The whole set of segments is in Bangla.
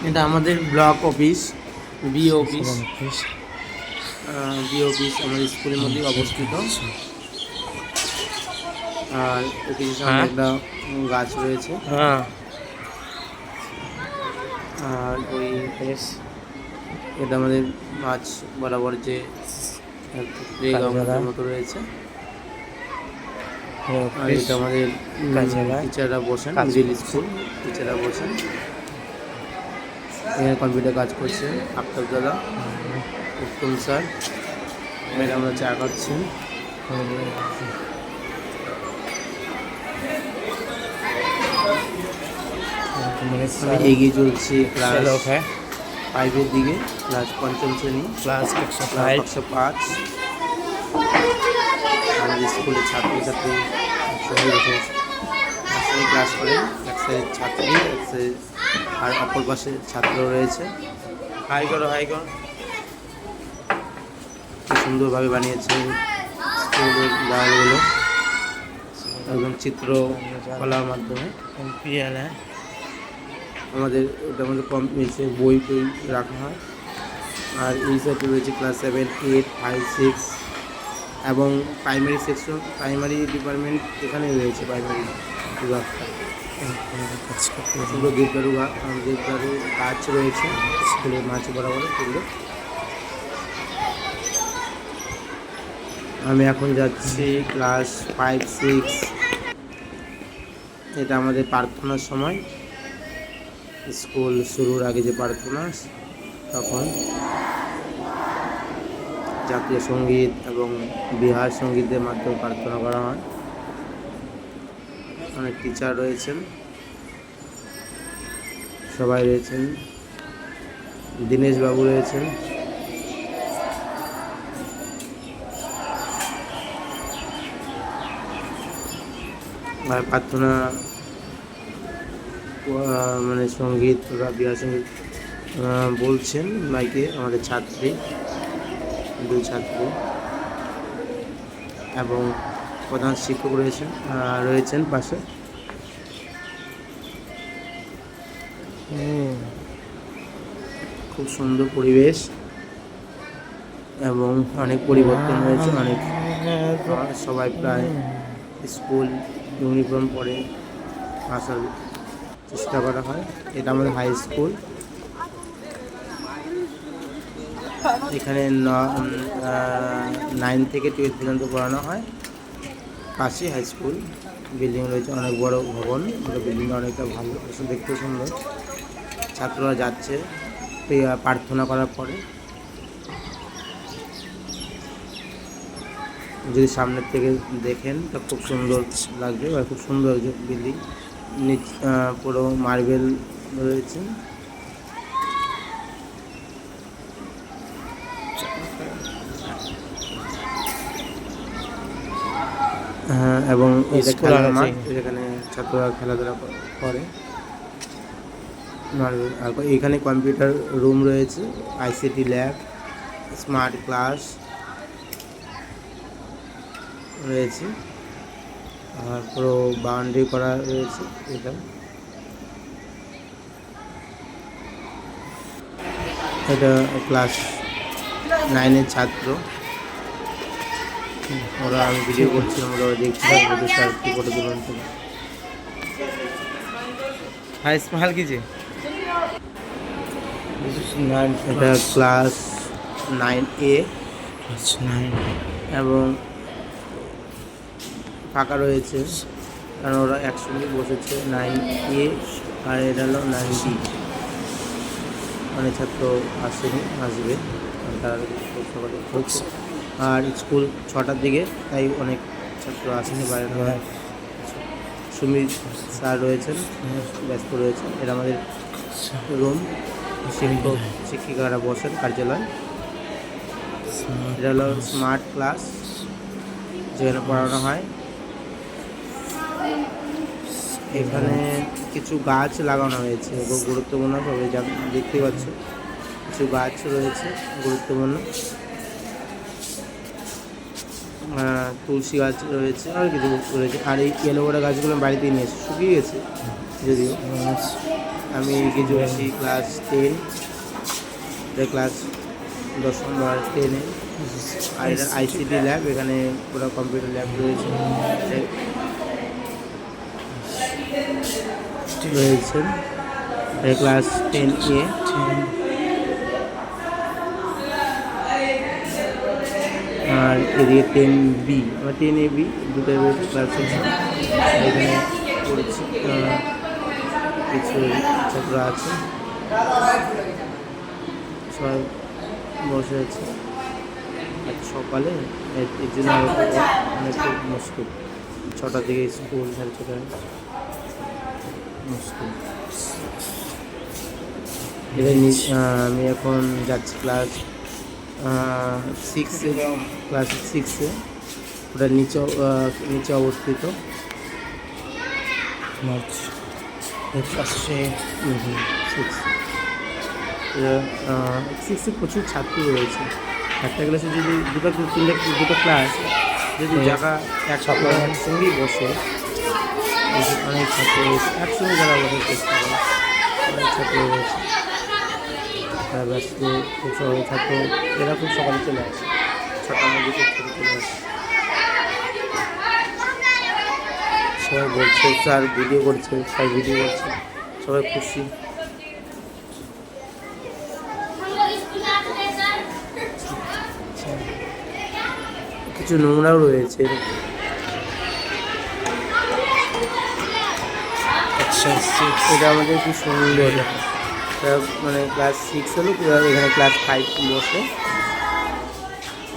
এটা আমাদের block office, BO office. BO office আমাদের স্কুলের মধ্যেই অবস্থিত। আর অফিসের সামনে একটা গাছ রয়েছে। আর ওই এটা আমাদের মাছ বরাবর যে প্লেগ্রাউন্ডের মতো রয়েছে। আর এটা আমাদের টিচাররা বসেন, মিডিল স্কুল টিচাররা বসেন। এখানে কম্পিউটার কাজ করছেন আফতাব দাদা, উত্তম স্যার, ম্যাডামরা চা খাচ্ছেন। এগিয়ে চলছি ক্লাস 5-এর দিকে, ক্লাস 5ম শ্রেণী, ক্লাস 105। আমাদের স্কুলের ছাত্রছাত্রী একসঙ্গে বসে ক্লাস করেন। এক সাইড ছাত্রী, এক সাইড আর অপর পাশে ছাত্র রয়েছে। হাই করো, হাই করো। খুব সুন্দরভাবে বানিয়েছে স্কুলের দেওয়ালগুলো এবং চিত্রকলার মাধ্যমে। আমাদের কম বই টই রাখা হয়। আর এই সাইডে রয়েছে ক্লাস 7, 8, 5, 6 এবং প্রাইমারি সেকশন, প্রাইমারি ডিপার্টমেন্ট এখানে রয়েছে। প্রাইমারি বিভাগটা সুন্দর দেবদারু গাছ রয়েছে স্কুলের মাঝ বরাবর সুন্দর। আমি এখন যাচ্ছি ক্লাস 5, 6। এটা আমাদের প্রার্থনার সময়, স্কুল শুরুর আগে যে প্রার্থনা, তখন জাতীয় সঙ্গীত এবং বিহার সঙ্গীতের মাধ্যমে প্রার্থনা করা হয়। অনেক টিচার রয়েছেন, সবাই রয়েছেন। দীনেশ বাবু রয়েছেন। আর প্রার্থনা মানে সঙ্গীত বা বিহার সঙ্গীত বলছেন মাইকে আমাদের ছাত্রী, 2 ছাত্রী এবং প্রধান শিক্ষক রয়েছেন পাশে। খুব সুন্দর পরিবেশ এবং অনেক পরিবর্তন হয়েছে। অনেক সবাই প্রায় স্কুল ইউনিফর্ম পরে আসার চেষ্টা করা হয়। এটা আমাদের হাই স্কুল। এখানে 9 থেকে 12 পর্যন্ত পড়ানো হয়। পাশে হাই স্কুল বিল্ডিং রয়েছে, অনেক বড় ভবন। বিল্ডিংটা অনেকটা ভালো, দেখতে সুন্দর। ছাত্ররা যাচ্ছে প্রার্থনা করার পরে। যদি সামনের থেকে দেখেন তা খুব সুন্দর লাগবে, খুব সুন্দর বিল্ডিং। পুরো মার্বেল রয়েছে। এবং এটা খেলার মাঠ, এখানে ছাত্ররা খেলাধুলা করে। আর এখানে কম্পিউটার রুম রয়েছে, আইসিটি ল্যাব, স্মার্ট ক্লাস রয়েছে। আর পুরো বাউন্ডারি করা রয়েছে। এটা ক্লাস 9-এর ছাত্র, ওরা আমি ভিডিও করছিলাম, ওরা দেখছিলাম ওদের স্যার কি ফটো তুলন। हाय स्माइल कीजिए। এটা ক্লাস 9A এবং ফাঁকা রয়েছে কারণ ওরা একসঙ্গে বসেছে। 9A আর এটা হলো 9B। অনেক ছাত্র আসবে তারা সকালে হচ্ছে। আর স্কুল 6টার দিকে, তাই অনেক ছাত্র আসেনি বাইরে। সুমিত স্যার রয়েছেন, ব্যস্ত রয়েছেন। এটা আমাদের রুম, শিক্ষিকারা বসেন কার্যালয়। এটা হলো স্মার্ট ক্লাস, যেখানে পড়ানো হয়। এখানে কিছু গাছ লাগানো হয়েছে এবং গুরুত্বপূর্ণভাবে, যা দেখতে পাচ্ছ কিছু গাছ রয়েছে গুরুত্বপূর্ণ। তুলসী গাছ রয়েছে আর কিছু রয়েছে। আর এই এলোভেরা গাছগুলো আমি বাড়িতেই নিয়ে এসেছি, শুকিয়ে গেছে যদিও। আমি এগিয়ে চলেছি ক্লাস 10, ক্লাস 10ম আর 10-এ। আর এটা আইসিটি ল্যাব, এখানে পুরো কম্পিউটার ল্যাব রয়েছে ক্লাস 10A। আর এদিকে 10B, আমার 10AB দুটো রয়েছে ক্লাস সেকশন। এখানে পড়ছি, কিছু ছাত্র আছে, সবাই বসে আছে। আজ সকালে এর জন্য অনেক খুব মুশকিল, 6টা থেকে স্কুল, 6:30 মুশকিল। এবার আমি এখন যাচ্ছি ক্লাস 6-এ, ক্লাস 6-এ। ওটা নিচে অবস্থিত। সিক্সে প্রচুর ছাত্র রয়েছে। একটা ক্লাসে যদি দুটো ক্লাস যদি জায়গা একসঙ্গেই বসে, অনেক ছাত্র রয়েছে, একসঙ্গে যারা বসে চেষ্টা করে, অনেক ছাত্র রয়েছে। তারা ব্যস্ত, খুব সবাই ছাত্র, এরা খুব সকালে চলে আসে, 6টার মধ্যে খুব চলে আসে। সবাই বলছে স্যার ভিডিও করছে, স্যার ভিডিও করছে, সবাই খুশি। কিছু নোংরাও রয়েছে। এটা আমাদের খুব সুন্দর, মানে ক্লাস 6 হলো, এখানে ক্লাস 5 বসে।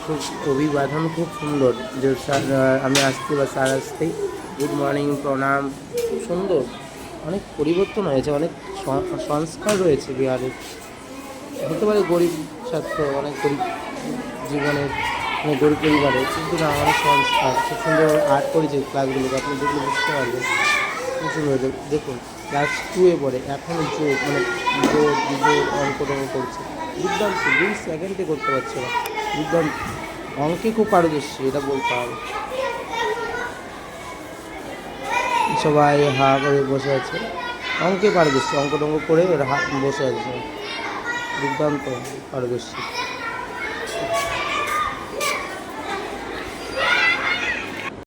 খুব অভিবাদন খুব সুন্দর, যে স্যার আমি আসতে বা স্যার আসতেই গুড মর্নিং, প্রণাম, খুব সুন্দর। অনেক পরিবর্তন হয়েছে, অনেক সংস্কার রয়েছে বিহারে। হতে পারে গরিব ছাত্র, অনেক গরিব জীবনের, মানে গরিব পরিবারে, কিন্তু না, অনেক সংস্কার, খুব সুন্দর আর্ট করেছে ক্লাসগুলোকে, আপনি দেখলে বুঝতে পারবেন। খুব সুন্দর। দেখুন ক্লাস 2-এ পড়ে, এখন মানে অঙ্ক করছে, দুর্দান্ত, 2 সেকেন্ডে করতে পারছে না, দুর্দান্ত। অঙ্কে খুব পারদর্শী, এটা বলতে হবে। সবাই হা করে বসে আছে, অঙ্কে পারদর্শী, অঙ্ক করে ওরা বসে আছে, দুর্দান্ত পারদর্শী।